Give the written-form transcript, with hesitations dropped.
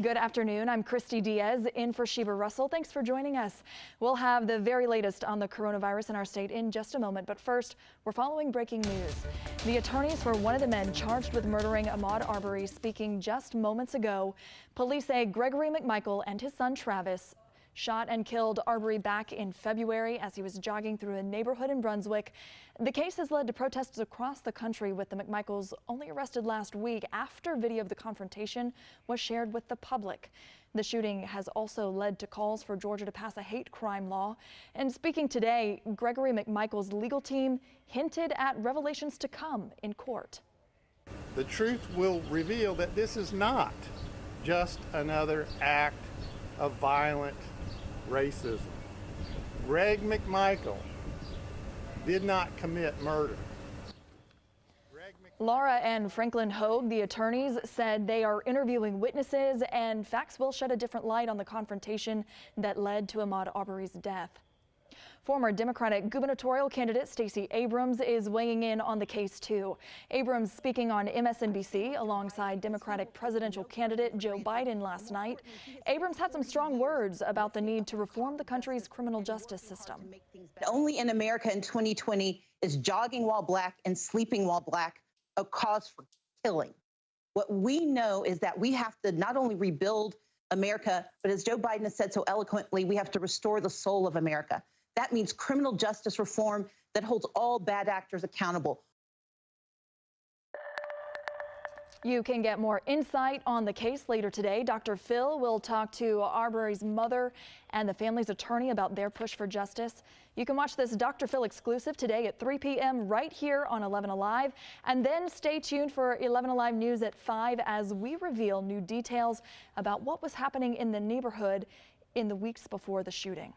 Good afternoon. I'm Christy Diaz in for Sheba Russell. Thanks for joining us. We'll have the very latest on the coronavirus in our state in just a moment. But first, we're following breaking news. The attorneys for one of the men charged with murdering Ahmaud Arbery speaking just moments ago. Police say Gregory McMichael and his son Travis shot and killed Arbery back in February as he was jogging through a neighborhood in Brunswick. The case has led to protests across the country, with the McMichaels only arrested last week after video of the confrontation was shared with the public. The shooting has also led to calls for Georgia to pass a hate crime law. And speaking today, Gregory McMichael's legal team hinted at revelations to come in court. The truth will reveal that this is not just another act of violent racism. Greg McMichael did not commit murder. Laura and Franklin Hogue, the attorneys, said they are interviewing witnesses and facts will shed a different light on the confrontation that led to Ahmaud Arbery's death. Former Democratic gubernatorial candidate Stacey Abrams is weighing in on the case too. Abrams speaking on MSNBC alongside Democratic presidential candidate Joe Biden last night. Abrams had some strong words about the need to reform the country's criminal justice system. Only in America in 2020 is jogging while black and sleeping while black a cause for killing. What we know is that we have to not only rebuild America, but as Joe Biden has said so eloquently, we have to restore the soul of America. That means criminal justice reform that holds all bad actors accountable. You can get more insight on the case later today. Dr. Phil will talk to Arbery's mother and the family's attorney about their push for justice. You can watch this Dr. Phil exclusive today at 3 p.m. right here on 11 Alive. And then stay tuned for 11 Alive News at 5 as we reveal new details about what was happening in the neighborhood in the weeks before the shooting.